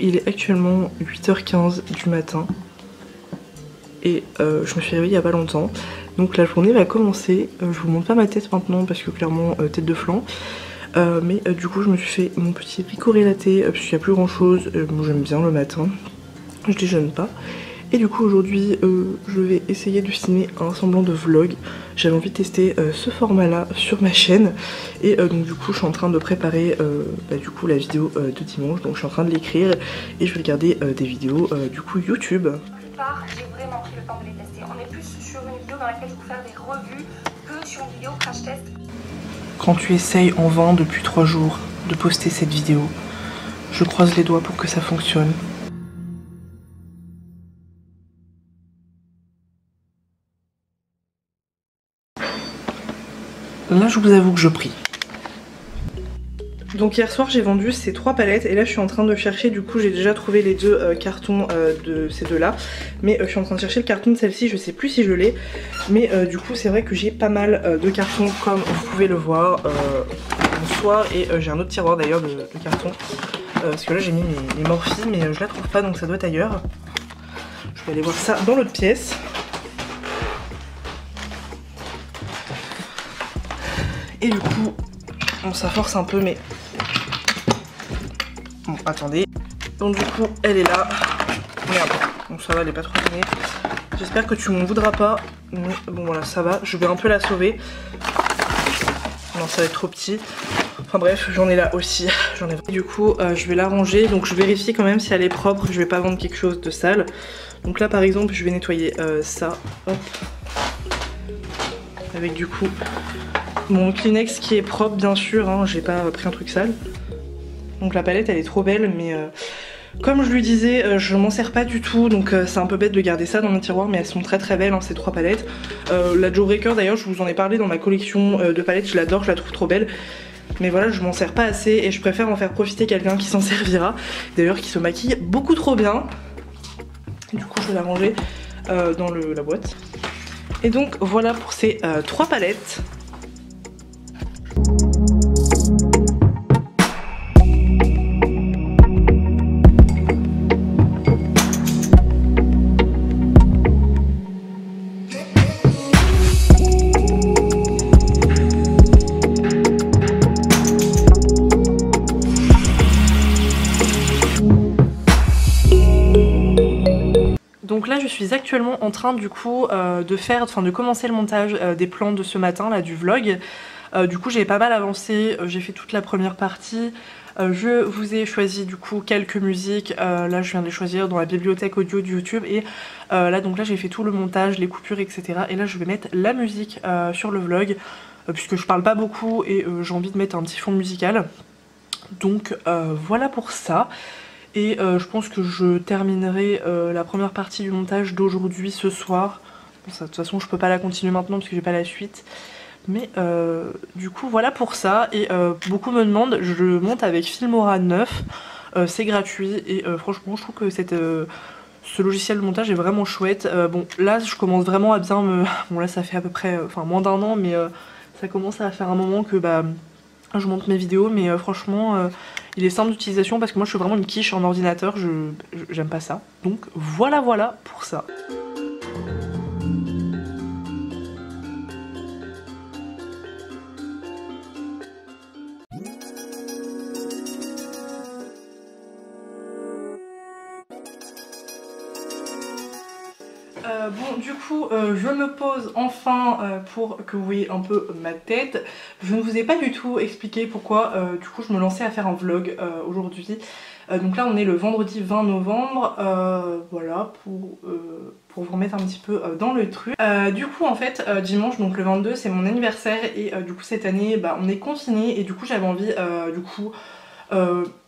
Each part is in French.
Il est actuellement 8h15 du matin et je me suis réveillée il y a pas longtemps. Donc la journée va commencer. Je vous montre pas ma tête maintenant parce que clairement tête de flan. Mais du coup je me suis fait mon petit picoré latte parce qu'il n'y a plus grand chose. Moi j'aime bien le matin, je déjeune pas. Et du coup aujourd'hui je vais essayer de filmer un semblant de vlog. J'avais envie de tester ce format là sur ma chaîne. Et donc du coup je suis en train de préparer du coup la vidéo de dimanche. Donc je suis en train de l'écrire et je vais regarder des vidéos du coup YouTube. La plupart, j'ai vraiment pris le temps de les tester. On est plus sur une vidéo dans laquelle je vais faire des revues que sur une vidéo crash test. Quand tu essayes en vain depuis 3 jours de poster cette vidéo, je croise les doigts pour que ça fonctionne. Là je vous avoue que je prie. Donc hier soir j'ai vendu ces 3 palettes et là je suis en train de chercher, du coup j'ai déjà trouvé les 2 cartons de ces 2 là. Mais je suis en train de chercher le carton de celle-ci, je sais plus si je l'ai. Mais du coup c'est vrai que j'ai pas mal de cartons comme vous pouvez le voir en soi. Et j'ai un autre tiroir d'ailleurs de cartons. Parce que là j'ai mis mes morphies mais je la trouve pas donc ça doit être ailleurs. Je vais aller voir ça dans l'autre pièce. Et du coup, bon ça force un peu mais... Bon attendez. Donc du coup elle est là. Merde, donc ça va, elle est pas trop traînée. J'espère que tu m'en voudras pas. Mais bon voilà ça va, je vais un peu la sauver. Non ça va être trop petit. Enfin bref, j'en ai là aussi. J'en ai... Du coup je vais la ranger. Donc je vérifie quand même si elle est propre. Je vais pas vendre quelque chose de sale. Donc là par exemple je vais nettoyer ça. Hop. Avec du coup... mon Kleenex qui est propre bien sûr, hein, j'ai pas pris un truc sale. Donc la palette elle est trop belle mais comme je lui disais je m'en sers pas du tout. Donc c'est un peu bête de garder ça dans mon tiroir mais elles sont très très belles hein, ces 3 palettes. La Jawbreaker d'ailleurs je vous en ai parlé dans ma collection de palettes, je l'adore, je la trouve trop belle. Mais voilà je m'en sers pas assez et je préfère en faire profiter quelqu'un qui s'en servira. D'ailleurs qui se maquille beaucoup trop bien. Du coup je vais la ranger dans la boîte. Et donc voilà pour ces 3 palettes. Donc là je suis actuellement en train du coup de commencer le montage des plans de ce matin là du vlog. Du coup j'ai pas mal avancé, j'ai fait toute la première partie. Je vous ai choisi du coup quelques musiques, là je viens de les choisir dans la bibliothèque audio de YouTube. Et là donc là j'ai fait tout le montage, les coupures etc. Et là je vais mettre la musique sur le vlog puisque je parle pas beaucoup et j'ai envie de mettre un petit fond musical. Donc voilà pour ça. Et je pense que je terminerai la première partie du montage d'aujourd'hui ce soir. Bon, ça, de toute façon je peux pas la continuer maintenant parce que j'ai pas la suite. Mais du coup voilà pour ça. Et beaucoup me demandent, je monte avec Filmora 9, c'est gratuit. Et franchement je trouve que ce logiciel de montage est vraiment chouette. Bon là je commence vraiment à bien me... Bon là ça fait à peu près, enfin moins d'1 an mais ça commence à faire un moment que bah je monte mes vidéos. Mais franchement il est simple d'utilisation parce que moi je suis vraiment une quiche en ordinateur, j'aime pas ça. Donc voilà pour ça. Bon du coup je me pose enfin pour que vous voyez un peu ma tête. Je ne vous ai pas du tout expliqué pourquoi du coup je me lançais à faire un vlog aujourd'hui. Donc là on est le vendredi 20 novembre, voilà pour vous remettre un petit peu dans le truc. Du coup en fait dimanche donc le 22 c'est mon anniversaire et du coup cette année bah, on est confiné et du coup j'avais envie du coup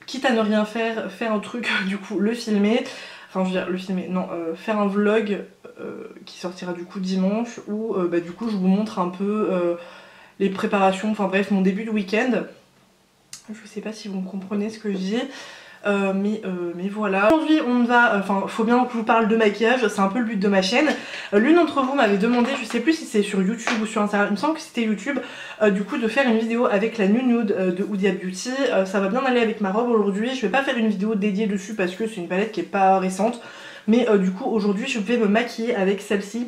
quitte à ne rien faire, faire un truc du coup le filmer. Enfin je veux dire le filmer, non, faire un vlog qui sortira du coup dimanche où bah, du coup je vous montre un peu les préparations, enfin bref mon début de week-end. Je sais pas si vous me comprenez ce que je dis. Mais voilà. Aujourd'hui on va, enfin faut bien que je vous parle de maquillage, c'est un peu le but de ma chaîne. L'une d'entre vous m'avait demandé, je sais plus si c'est sur YouTube ou sur Instagram, il me semble que c'était YouTube, du coup de faire une vidéo avec la nude de Oudia Beauty. Ça va bien aller avec ma robe aujourd'hui, je vais pas faire une vidéo dédiée dessus parce que c'est une palette qui est pas récente. Mais du coup aujourd'hui je vais me maquiller avec celle-ci.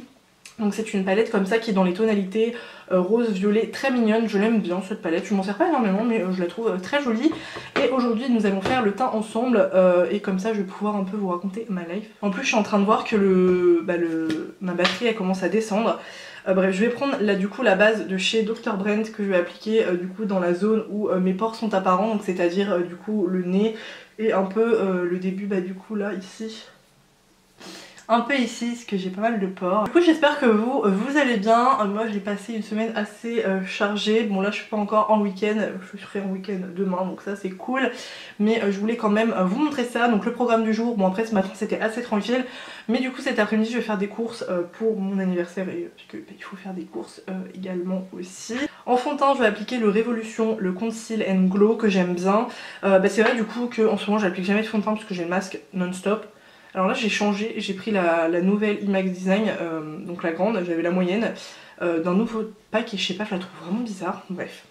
Donc c'est une palette comme ça qui est dans les tonalités rose violet, très mignonne, je l'aime bien cette palette, je m'en sers pas énormément mais je la trouve très jolie. Et aujourd'hui nous allons faire le teint ensemble et comme ça je vais pouvoir un peu vous raconter ma life. En plus je suis en train de voir que ma batterie elle commence à descendre. Bref je vais prendre là du coup la base de chez Dr. Brent que je vais appliquer du coup dans la zone où mes pores sont apparents, donc c'est à dire du coup le nez et un peu le début du coup là ici. Un peu ici parce que j'ai pas mal de pores. Du coup j'espère que vous allez bien. Moi j'ai passé une semaine assez chargée. Bon là je suis pas encore en week-end, je serai en week-end demain donc ça c'est cool. Mais je voulais quand même vous montrer ça. Donc le programme du jour, bon après ce matin c'était assez tranquille. Mais du coup cet après-midi je vais faire des courses pour mon anniversaire et parce que il faut faire des courses également aussi. En fond de teint je vais appliquer le Révolution, le Conceal and Glow que j'aime bien. C'est vrai du coup qu'en ce moment j'applique jamais de fond de teint parce que j'ai le masque non-stop. Alors là j'ai changé, j'ai pris la nouvelle IMAX Design, donc la grande, j'avais la moyenne, d'un nouveau pack et je sais pas, je la trouve vraiment bizarre, bref.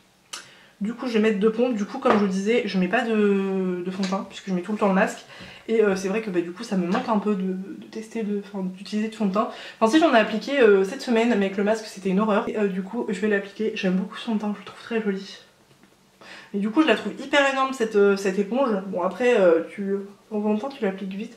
Du coup je vais mettre deux pompes, du coup comme je vous le disais, je mets pas de fond de teint puisque je mets tout le temps le masque. Et c'est vrai que du coup ça me manque un peu de tester, d'utiliser du fond de teint. Enfin si j'en ai appliqué cette semaine mais avec le masque c'était une horreur. Et du coup je vais l'appliquer, j'aime beaucoup ce fond de teint, je le trouve très joli. Et du coup je la trouve hyper énorme cette éponge. Bon après en fond de teint tu l'appliques vite.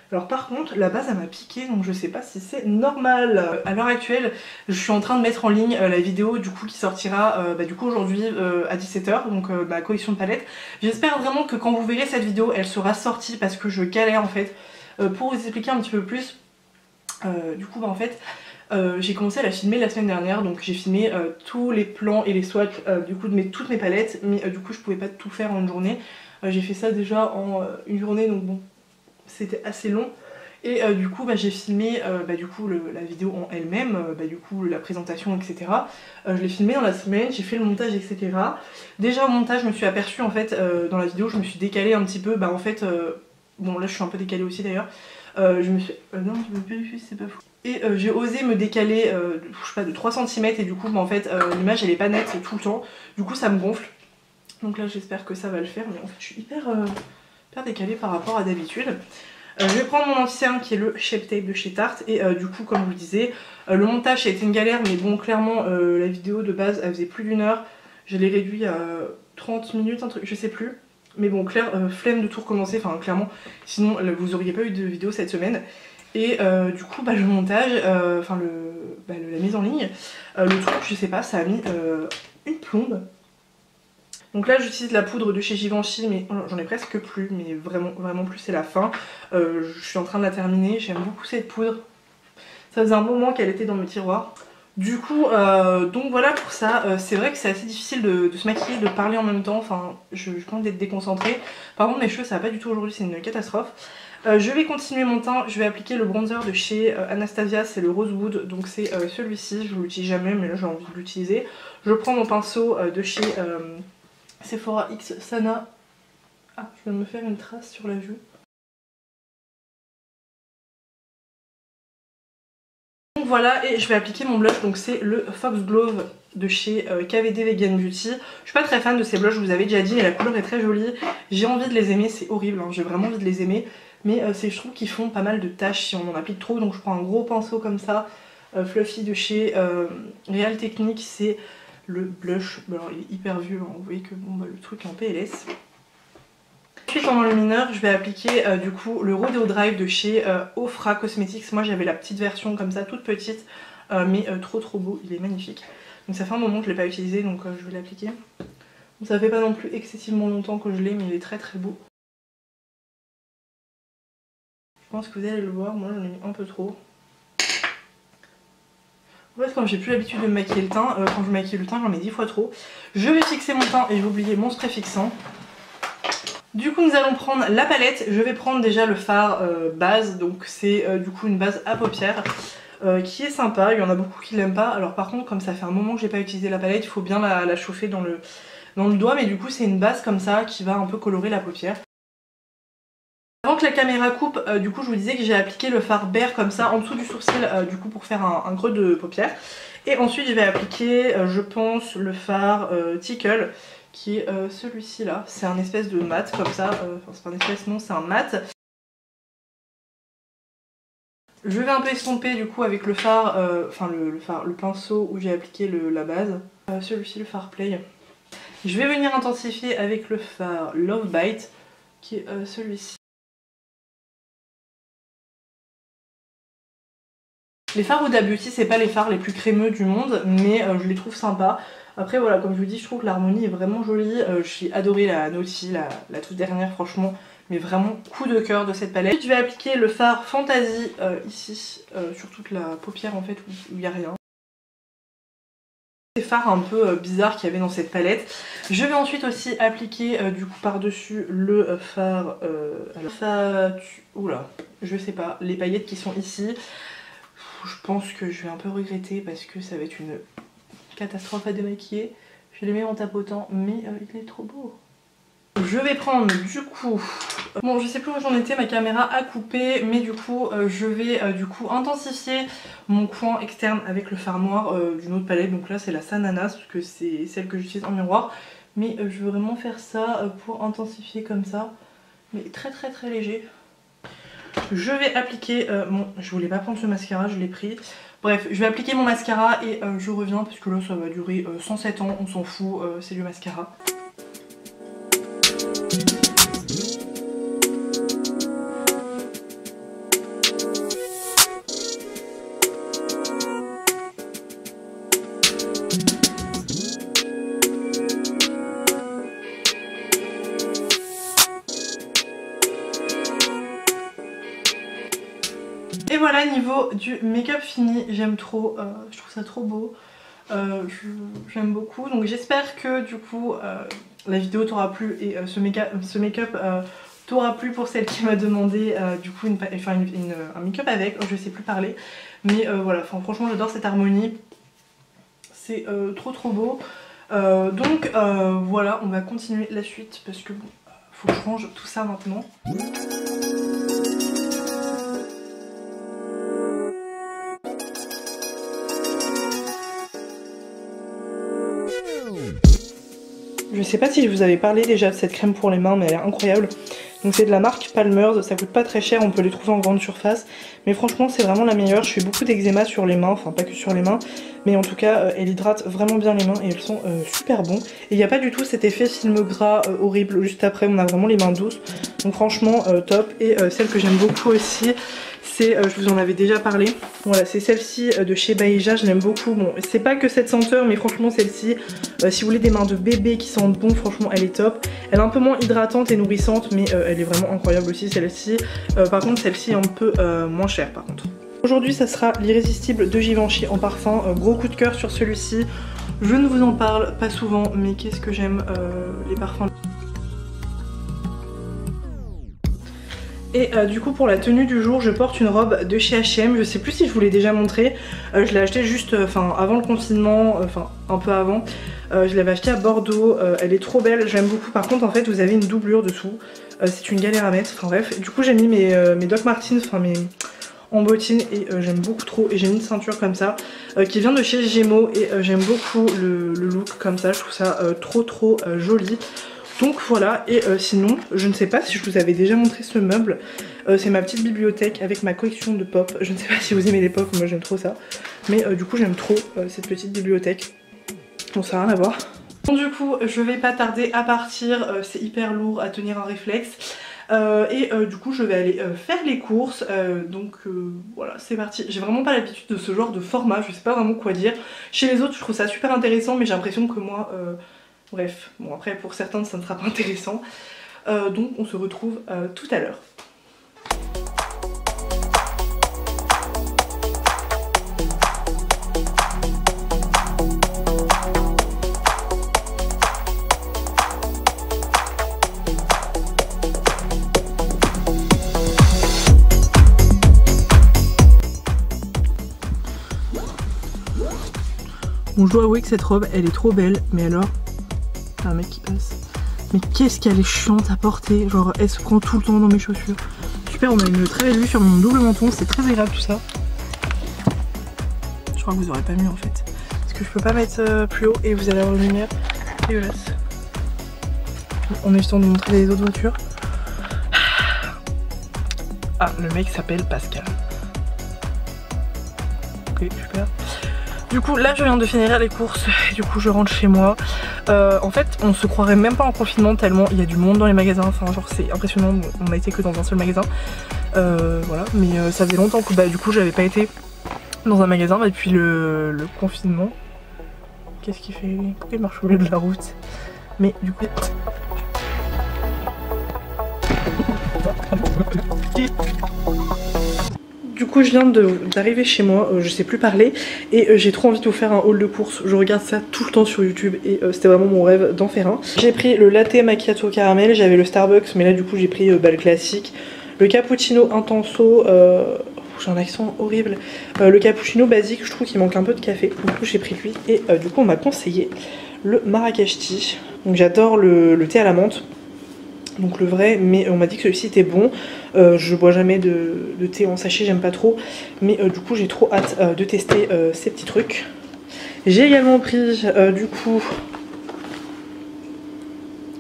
Alors par contre la base elle m'a piqué donc je sais pas si c'est normal. À l'heure actuelle je suis en train de mettre en ligne la vidéo du coup qui sortira du coup aujourd'hui à 17 h, donc ma collection de palettes. J'espère vraiment que quand vous verrez cette vidéo elle sera sortie parce que je galère en fait. Pour vous expliquer un petit peu plus, du coup en fait j'ai commencé à la filmer la semaine dernière, donc j'ai filmé tous les plans et les swatchs du coup de toutes mes palettes, mais du coup je pouvais pas tout faire en une journée. J'ai fait ça déjà en une journée donc bon c'était assez long et du coup j'ai filmé la vidéo en elle-même, du coup la présentation etc. Je l'ai filmé dans la semaine, j'ai fait le montage etc. Déjà au montage je me suis aperçue en fait dans la vidéo je me suis décalée un petit peu, en fait bon là je suis un peu décalée aussi d'ailleurs, je me suis... non je me vérifie c'est pas fou. Et j'ai osé me décaler je sais pas de 3 cm et du coup en fait l'image elle est pas nette tout le temps, du coup ça me gonfle. Donc là j'espère que ça va le faire mais en fait je suis hyper décalée par rapport à d'habitude. Je vais prendre mon anti-cerne qui est le Shape Tape de chez Tarte et du coup comme je vous le disais le montage ça a été une galère mais bon clairement la vidéo de base elle faisait plus d'une heure, je l'ai réduit à 30 minutes un truc je sais plus, mais bon flemme de tout recommencer, enfin clairement sinon vous auriez pas eu de vidéo cette semaine. Et du coup le montage, la mise en ligne, le truc je sais pas ça a mis une plombe. Donc là j'utilise la poudre de chez Givenchy mais j'en ai presque plus, mais vraiment plus c'est la fin. Je suis en train de la terminer, j'aime beaucoup cette poudre. Ça faisait un moment qu'elle était dans mes tiroirs. Du coup donc voilà pour ça, c'est vrai que c'est assez difficile de se maquiller, de parler en même temps, enfin je pense d'être déconcentrée. Par contre mes cheveux ça va pas du tout aujourd'hui, c'est une catastrophe. Je vais continuer mon teint, je vais appliquer le bronzer de chez Anastasia, c'est le Rosewood, donc c'est celui-ci, je ne l'utilise jamais mais là j'ai envie de l'utiliser. Je prends mon pinceau de chez Sephora X Sana. Ah, je viens de me faire une trace sur la joue. Donc voilà, et je vais appliquer mon blush, donc c'est le Foxglove de chez KVD Vegan Beauty. Je suis pas très fan de ces blushs, je vous avais déjà dit, mais la couleur est très jolie. J'ai envie de les aimer, c'est horrible, hein, j'ai vraiment envie de les aimer. Mais je trouve qu'ils font pas mal de taches si on en applique trop, donc je prends un gros pinceau comme ça, fluffy de chez Real Technique, c'est le blush. Alors il est hyper vieux, hein, vous voyez que bon, le truc est en PLS. Ensuite pendant le mineur, je vais appliquer du coup le Rodeo Drive de chez Ofra Cosmetics. Moi j'avais la petite version comme ça, toute petite, mais trop beau, il est magnifique. Donc ça fait un moment que je ne l'ai pas utilisé, donc je vais l'appliquer. Ça fait pas non plus excessivement longtemps que je l'ai, mais il est très beau. Je pense que vous allez le voir, moi j'en ai mis un peu trop. En fait, comme j'ai plus l'habitude de me maquiller le teint, quand je maquille le teint, j'en mets 10 fois trop. Je vais fixer mon teint et j'ai oublié mon spray fixant. Du coup, nous allons prendre la palette. Je vais prendre déjà le fard base, donc c'est du coup une base à paupières qui est sympa. Il y en a beaucoup qui l'aiment pas. Alors par contre, comme ça fait un moment que j'ai pas utilisé la palette, il faut bien la chauffer dans le doigt, mais du coup c'est une base comme ça qui va un peu colorer la paupière. Avant que la caméra coupe, du coup je vous disais que j'ai appliqué le fard Bare comme ça en dessous du sourcil du coup pour faire un creux de paupière. Et ensuite je vais appliquer je pense le fard Tickle qui est celui-ci là. C'est un espèce de mat comme ça, enfin c'est pas un espèce, non c'est un mat. Je vais un peu estomper du coup avec le fard, le pinceau où j'ai appliqué la base. Celui-ci, le fard Play. Je vais venir intensifier avec le fard Love Bite qui est celui-ci. Les fards Huda Beauty, c'est pas les fards les plus crémeux du monde, mais je les trouve sympas. Après voilà, comme je vous dis, je trouve que l'harmonie est vraiment jolie. J'ai adoré la Naughty, la toute dernière franchement, mais vraiment coup de cœur de cette palette. Ensuite je vais appliquer le fard Fantasy ici, sur toute la paupière en fait où il n'y a rien. Ces fards un peu bizarres qu'il y avait dans cette palette. Je vais ensuite aussi appliquer du coup par dessus le fard, oula, je sais pas, les paillettes qui sont ici. Je pense que je vais un peu regretter parce que ça va être une catastrophe à démaquiller. Je les mets en tapotant, mais il est trop beau. Je vais prendre du coup, bon je sais plus où j'en étais, ma caméra a coupé, mais du coup je vais du coup intensifier mon coin externe avec le fard noir d'une autre palette. Donc là c'est la Sananas parce que c'est celle que j'utilise en miroir, mais je veux vraiment faire ça pour intensifier comme ça, mais très léger. Je vais appliquer je voulais pas prendre ce mascara, je l'ai pris. Bref, je vais appliquer mon mascara et je reviens parce que là ça va durer 107 ans, on s'en fout, c'est du mascara. Et voilà, niveau du make-up fini, j'aime trop, je trouve ça trop beau, j'aime beaucoup. Donc j'espère que du coup la vidéo t'aura plu et ce make-up t'aura plu pour celle qui m'a demandé du coup un make-up avec, je sais plus parler. Mais voilà, franchement j'adore cette harmonie, c'est trop beau. Donc voilà, on va continuer la suite parce que bon, faut que je range tout ça maintenant. Je sais pas si je vous avais parlé déjà de cette crème pour les mains, mais elle est incroyable. Donc c'est de la marque Palmer's, ça coûte pas très cher, on peut les trouver en grande surface. Mais franchement c'est vraiment la meilleure, je fais beaucoup d'eczéma sur les mains, enfin pas que sur les mains. Mais en tout cas elle hydrate vraiment bien les mains et elles sont super bons. Et il n'y a pas du tout cet effet film gras horrible juste après, on a vraiment les mains douces. Donc franchement top. Et celle que j'aime beaucoup aussi, c'est, je vous en avais déjà parlé, voilà c'est celle-ci de chez Baeja, je l'aime beaucoup. Bon c'est pas que cette senteur mais franchement celle-ci, si vous voulez des mains de bébé qui sentent bon, franchement elle est top. Elle est un peu moins hydratante et nourrissante mais elle est vraiment incroyable aussi celle-ci. Par contre celle-ci est un peu moins chère par contre. Aujourd'hui ça sera l'Irrésistible de Givenchy en parfum, gros coup de cœur sur celui-ci. Je ne vous en parle pas souvent mais qu'est-ce que j'aime les parfums. Et du coup pour la tenue du jour je porte une robe de chez H&M, je sais plus si je vous l'ai déjà montré, je l'ai achetée juste avant le confinement, un peu avant, je l'avais achetée à Bordeaux, elle est trop belle, j'aime beaucoup. Par contre en fait vous avez une doublure dessous, c'est une galère à mettre, enfin bref. Du coup j'ai mis mes Doc Martens, en bottines et j'aime beaucoup trop. Et j'ai mis une ceinture comme ça qui vient de chez Gémeaux et j'aime beaucoup le look comme ça, je trouve ça trop joli. Donc voilà, et sinon, je ne sais pas si je vous avais déjà montré ce meuble, c'est ma petite bibliothèque avec ma collection de pop. Je ne sais pas si vous aimez les pop, moi j'aime trop ça. Mais du coup j'aime trop cette petite bibliothèque. Bon ça n'a rien à voir. Du coup je vais pas tarder à partir, c'est hyper lourd à tenir un réflexe. Du coup je vais aller faire les courses, voilà c'est parti. J'ai vraiment pas l'habitude de ce genre de format, je sais pas vraiment quoi dire. Chez les autres je trouve ça super intéressant mais j'ai l'impression que moi, bref, bon après pour certains ça ne sera pas intéressant. Donc on se retrouve tout à l'heure. Bon, je dois avouer que cette robe elle est trop belle, mais alors, un mec qui passe. Mais qu'est-ce qu'elle est chiante à porter, genre elle se prend tout le temps dans mes chaussures. Super, on a une très belle vue sur mon double menton, c'est très agréable tout ça. Je crois que vous aurez pas mieux en fait. Parce que je peux pas mettre plus haut et vous allez avoir une lumière dégueulasse. On est juste en train de montrer les autres voitures. Ah, le mec s'appelle Pascal. Ok, super. Du coup là je viens de finir les courses et du coup je rentre chez moi. En fait on se croirait même pas en confinement tellement il y a du monde dans les magasins, enfin genre c'est impressionnant, on a été que dans un seul magasin. Voilà, mais ça faisait longtemps que du coup j'avais pas été dans un magasin depuis le confinement. Qu'est-ce qu'il fait? Pourquoi il marche au milieu de la route? Mais du coup... Du coup je viens d'arriver chez moi, je sais plus parler et j'ai trop envie de vous faire un haul de courses. Je regarde ça tout le temps sur YouTube et c'était vraiment mon rêve d'en faire un. J'ai pris le latte macchiato caramel, j'avais le Starbucks mais là du coup j'ai pris le classique. Le cappuccino intenso, j'ai un accent horrible. Le cappuccino basique, je trouve qu'il manque un peu de café, du coup j'ai pris lui et du coup on m'a conseillé le Marrakech Tea. Donc j'adore le thé à la menthe. Donc le vrai, mais on m'a dit que celui-ci était bon. Je bois jamais de thé en sachet, j'aime pas trop. Mais du coup j'ai trop hâte de tester ces petits trucs. J'ai également pris du coup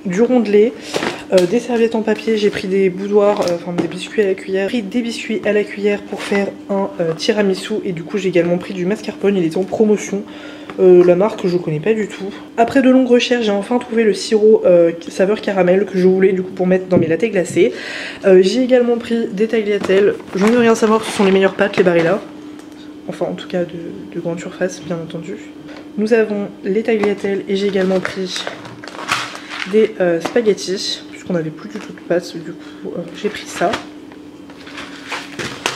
du rondelet, des serviettes en papier, j'ai pris des boudoirs, enfin des biscuits à la cuillère. J'ai pris des biscuits à la cuillère pour faire un tiramisu et du coup j'ai également pris du mascarpone, il était en promotion. La marque je connais pas du tout. Après de longues recherches j'ai enfin trouvé le sirop saveur caramel que je voulais du coup pour mettre dans mes lattes glacés. J'ai également pris des tagliatelles, j'en ai rien à savoir, ce sont les meilleures pâtes les Barilla. Enfin en tout cas de grande surface bien entendu. Nous avons les tagliatelles et j'ai également pris des spaghettis puisqu'on n'avait plus du tout de pâtes, du coup j'ai pris ça.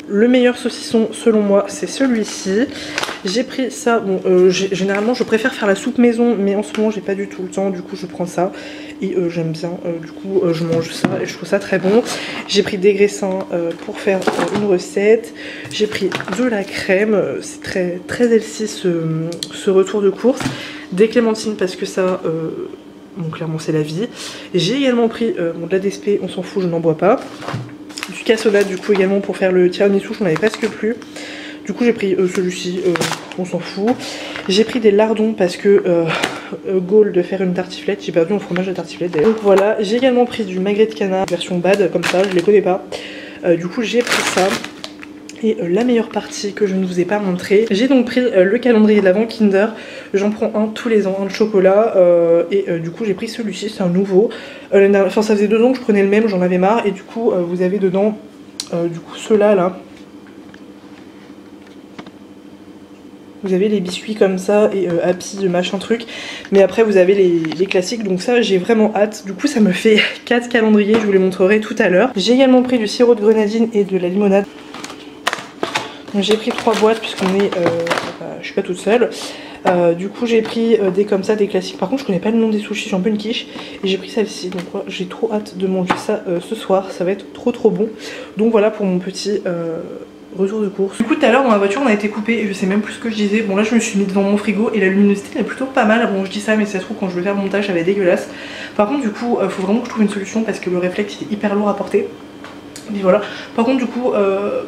Le meilleur saucisson selon moi c'est celui-ci. J'ai pris ça, bon généralement je préfère faire la soupe maison mais en ce moment j'ai pas du tout le temps, du coup je prends ça et j'aime bien, du coup je mange ça et je trouve ça très bon. J'ai pris des graissins pour faire une recette, j'ai pris de la crème, c'est très healthy ce retour de course, des clémentines parce que ça, bon clairement c'est la vie. J'ai également pris de la DSP, on s'en fout, je n'en bois pas. Du cassonade du coup également pour faire le tiramisu, j'en avais presque plus. Du coup j'ai pris celui-ci, on s'en fout. J'ai pris des lardons parce que goal de faire une tartiflette, j'ai perdu mon fromage de tartiflette d'ailleurs. Donc voilà, j'ai également pris du magret de canard version bad comme ça, je les connais pas. Du coup j'ai pris ça. Et la meilleure partie que je ne vous ai pas montré, j'ai donc pris le calendrier de l'Avent Kinder. J'en prends un tous les ans, un de chocolat du coup j'ai pris celui-ci, c'est un nouveau. Enfin ça faisait 2 ans que je prenais le même, j'en avais marre et du coup vous avez dedans du coup ceux-là là. Vous avez les biscuits comme ça et Happy machin truc. Mais après vous avez les classiques. Donc ça j'ai vraiment hâte. Du coup ça me fait 4 calendriers. Je vous les montrerai tout à l'heure. J'ai également pris du sirop de grenadine et de la limonade. J'ai pris 3 boîtes puisqu'on est... je suis pas toute seule. Du coup j'ai pris des comme ça, des classiques. Par contre je connais pas le nom des sushis, j'ai un peu une quiche. Et j'ai pris celle-ci. Donc ouais, j'ai trop hâte de manger ça ce soir. Ça va être trop bon. Donc voilà pour mon petit... retour de course. Du coup tout à l'heure dans la voiture on a été coupé et je sais même plus ce que je disais. Bon là je me suis mis devant mon frigo et la luminosité est plutôt pas mal. Bon je dis ça mais ça se trouve quand je vais faire le montage ça va être dégueulasse. Par contre du coup faut vraiment que je trouve une solution parce que le réflexe il est hyper lourd à porter. Mais voilà. Par contre du coup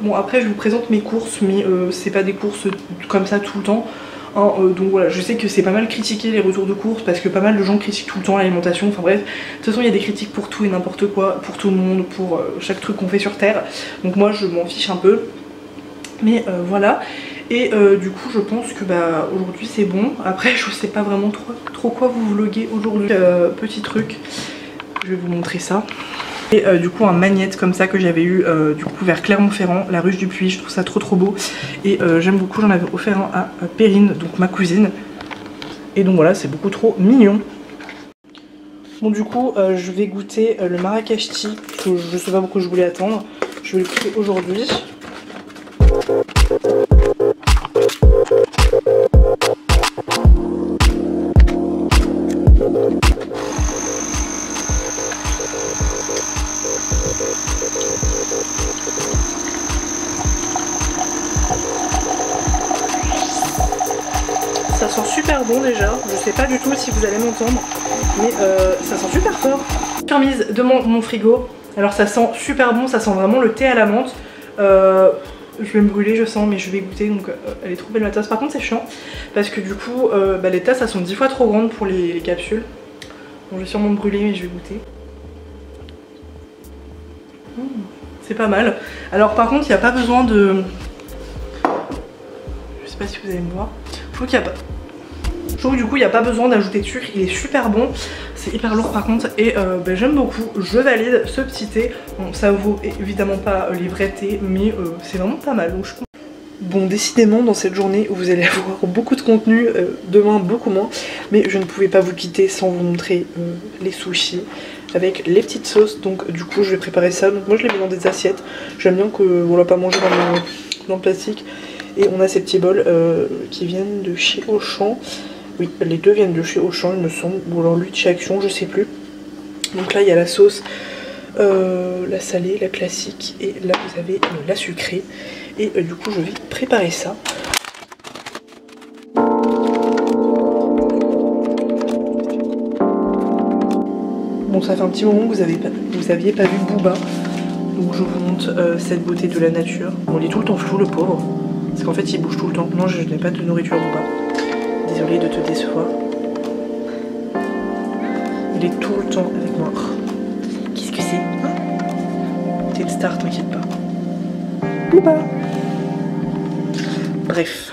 bon après je vous présente mes courses mais c'est pas des courses comme ça tout le temps. Hein, donc voilà, je sais que c'est pas mal critiqué les retours de course parce que pas mal de gens critiquent tout le temps l'alimentation, enfin bref, de toute façon il y a des critiques pour tout et n'importe quoi, pour tout le monde, pour chaque truc qu'on fait sur terre, donc moi je m'en fiche un peu. Mais voilà. Et du coup je pense que bah aujourd'hui c'est bon. Après je sais pas vraiment trop quoi vous vloguer aujourd'hui. Petit truc, je vais vous montrer ça. Et du coup un magnète comme ça que j'avais eu du coup vers Clermont-Ferrand, la Ruche du Puy. Je trouve ça trop beau. Et j'aime beaucoup, j'en avais offert un à Perrine, donc ma cousine. Et donc voilà, c'est beaucoup trop mignon. Bon du coup je vais goûter le Marrakech Tea. Je sais pas pourquoi je voulais attendre. Je vais le goûter aujourd'hui. Ça sent super bon déjà, je sais pas du tout si vous allez m'entendre, mais ça sent super fort. Mise de mon frigo, alors ça sent super bon, ça sent vraiment le thé à la menthe. Je vais me brûler je sens, mais je vais goûter, donc elle est trop belle ma tasse. Par contre c'est chiant, parce que du coup bah, les tasses elles sont 10 fois trop grandes pour les capsules. Donc je vais sûrement me brûler, mais je vais goûter. C'est pas mal. Alors par contre il n'y a pas besoin de... Je sais pas si vous allez me voir. Je trouve qu'il n'y a pas... Je trouve que du coup il n'y a pas besoin d'ajouter de sucre, il est super bon. C'est hyper lourd par contre et bah, j'aime beaucoup. Je valide ce petit thé. Bon ça vaut évidemment pas les vrais thés, mais c'est vraiment pas mal. Donc, bon décidément dans cette journée vous allez avoir beaucoup de contenu, demain beaucoup moins. Mais je ne pouvais pas vous quitter sans vous montrer les sushis avec les petites sauces. Donc du coup je vais préparer ça. Donc moi je les mets dans des assiettes. J'aime bien qu'on l'a pas mangé dans le plastique. Et on a ces petits bols qui viennent de chez Auchan. Oui, les deux viennent de chez Auchan, il me semble. Ou alors lui de chez Action, je sais plus. Donc là, il y a la sauce, la salée, la classique. Et là, vous avez la sucrée. Et du coup, je vais préparer ça. Bon, ça fait un petit moment que vous aviez pas vu Booba. Donc je vous montre cette beauté de la nature. Bon, il est tout le temps flou, le pauvre. Parce qu'en fait, il bouge tout le temps. Non, je n'ai pas de nourriture Booba. Désolée de te décevoir. Il est tout le temps avec moi. Qu'est-ce que c'est hein? T'es une star, t'inquiète pas. Booba. Bref.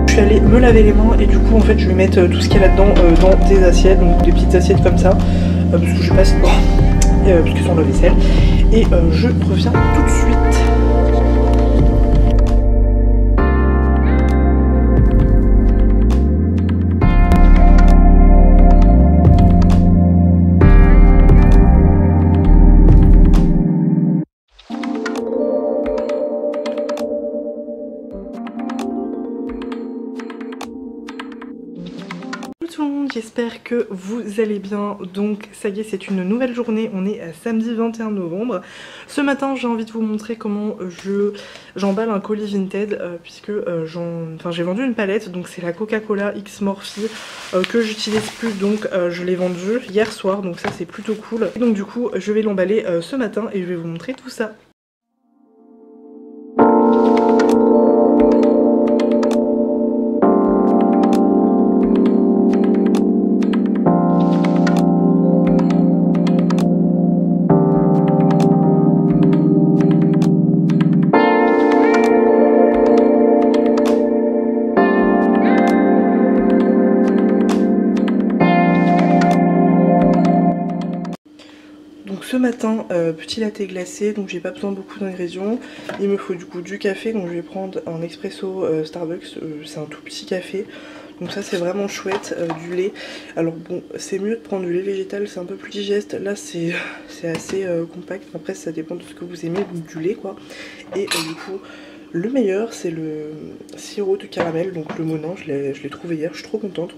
Je suis allée me laver les mains et du coup en fait je vais mettre tout ce qu'il y a là-dedans dans des assiettes, donc des petites assiettes comme ça, parce que je passe parce qu'ils sont la vaisselle. Et je reviens tout de suite. J'espère que vous allez bien. Donc ça y est, c'est une nouvelle journée, on est à samedi 21 novembre. Ce matin j'ai envie de vous montrer comment j'emballe un colis Vinted, puisque j'ai vendu une palette, donc c'est la Coca-Cola X Morphe que j'utilise plus, donc je l'ai vendue hier soir, donc ça c'est plutôt cool. Et donc du coup je vais l'emballer ce matin et je vais vous montrer tout ça. Ce matin, petit latte glacé, donc j'ai pas besoin de beaucoup d'ingrédients. Il me faut du coup du café, donc je vais prendre un expresso Starbucks, c'est un tout petit café. Donc ça c'est vraiment chouette, du lait. Alors bon, c'est mieux de prendre du lait végétal, c'est un peu plus digeste. Là c'est assez compact, après ça dépend de ce que vous aimez, donc du lait quoi. Et du coup, le meilleur c'est le sirop de caramel, donc le Monin, je l'ai trouvé hier, je suis trop contente.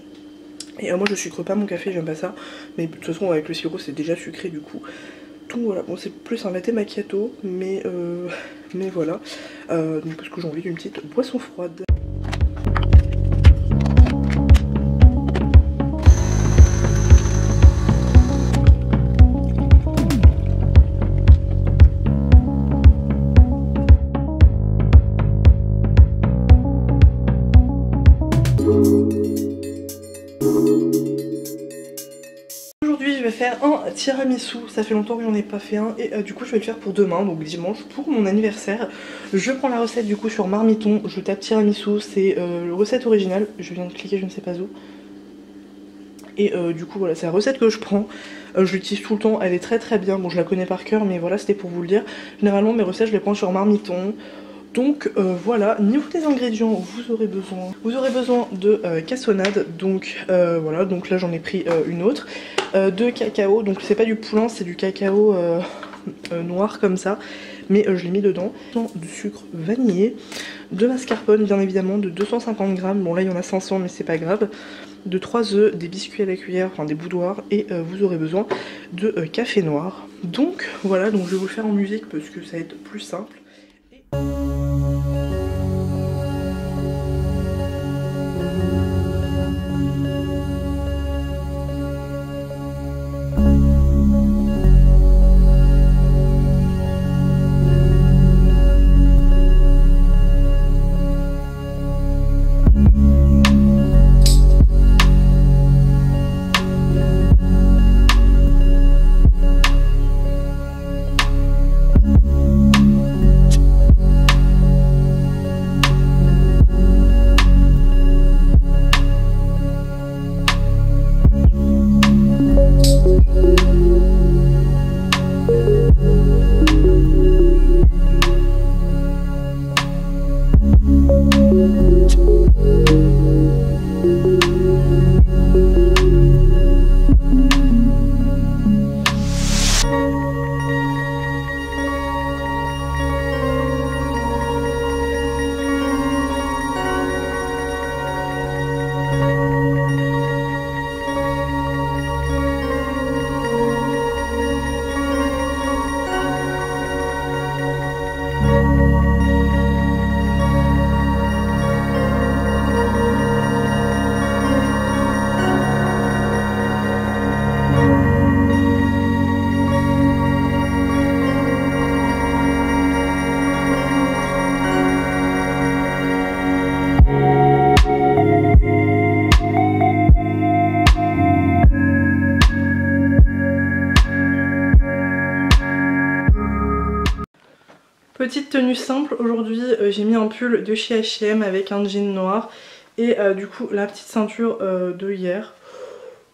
Et moi je sucre pas mon café, j'aime pas ça. Mais de toute façon avec le sirop c'est déjà sucré du coup. Donc voilà, bon c'est plus un latte macchiato, mais voilà. Donc parce que j'ai envie d'une petite boisson froide. vais faire un tiramisu, ça fait longtemps que j'en ai pas fait un et du coup je vais le faire pour demain, donc dimanche pour mon anniversaire. Je prends la recette du coup sur Marmiton, je tape tiramisu, c'est la recette originale, je viens de cliquer je ne sais pas où. Et du coup voilà, c'est la recette que je prends, je l'utilise tout le temps, elle est très bien, bon je la connais par cœur mais voilà c'était pour vous le dire. Généralement mes recettes je les prends sur Marmiton. Donc voilà, niveau des ingrédients, vous aurez besoin de cassonade, donc voilà, donc là j'en ai pris une autre, de cacao, donc c'est pas du poulain, c'est du cacao noir comme ça, mais je l'ai mis dedans, du sucre vanillé, de mascarpone bien évidemment de 250 grammes, bon là il y en a 500 mais c'est pas grave, de 3 œufs, des biscuits à la cuillère, enfin des boudoirs, et vous aurez besoin de café noir. Donc voilà, donc je vais vous le faire en musique parce que ça va être plus simple. Petite tenue simple, aujourd'hui j'ai mis un pull de chez H&M avec un jean noir et du coup la petite ceinture de hier.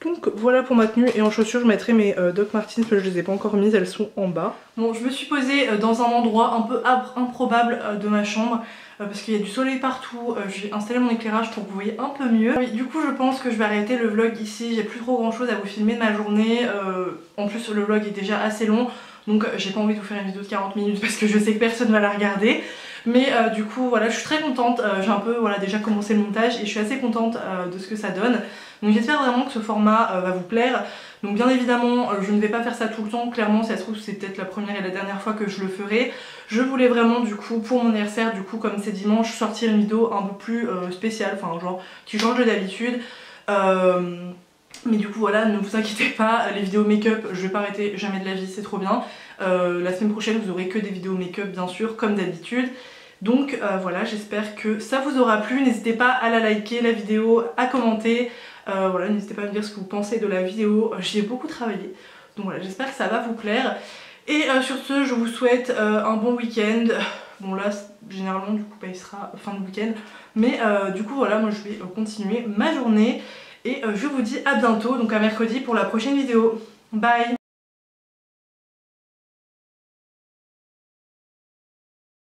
Donc voilà pour ma tenue, et en chaussures je mettrai mes Doc Martens parce que je les ai pas encore mises, elles sont en bas. Bon, je me suis posée dans un endroit un peu improbable de ma chambre parce qu'il y a du soleil partout, j'ai installé mon éclairage pour que vous voyez un peu mieux. Oui, du coup je pense que je vais arrêter le vlog ici, j'ai plus trop grand chose à vous filmer de ma journée, en plus le vlog est déjà assez long. Donc j'ai pas envie de vous faire une vidéo de 40 minutes parce que je sais que personne va la regarder. Mais du coup voilà, je suis très contente, j'ai un peu déjà commencé le montage et je suis assez contente de ce que ça donne. Donc j'espère vraiment que ce format va vous plaire. Donc bien évidemment je ne vais pas faire ça tout le temps, clairement si ça se trouve c'est peut-être la première et la dernière fois que je le ferai. Je voulais vraiment du coup pour mon anniversaire, du coup comme c'est dimanche, sortir une vidéo un peu plus spéciale, enfin genre qui change de d'habitude. Mais du coup voilà, ne vous inquiétez pas, les vidéos make-up je vais pas arrêter jamais de la vie, c'est trop bien. La semaine prochaine vous aurez que des vidéos make-up bien sûr comme d'habitude. Donc voilà, j'espère que ça vous aura plu, n'hésitez pas à la liker la vidéo, à commenter, voilà, n'hésitez pas à me dire ce que vous pensez de la vidéo, j'y ai beaucoup travaillé. Donc voilà, j'espère que ça va vous plaire. Et sur ce, je vous souhaite un bon week-end. Bon là, généralement du coup bah, il sera fin de week-end. Mais du coup voilà, moi je vais continuer ma journée. Et je vous dis à bientôt, donc à mercredi pour la prochaine vidéo. Bye!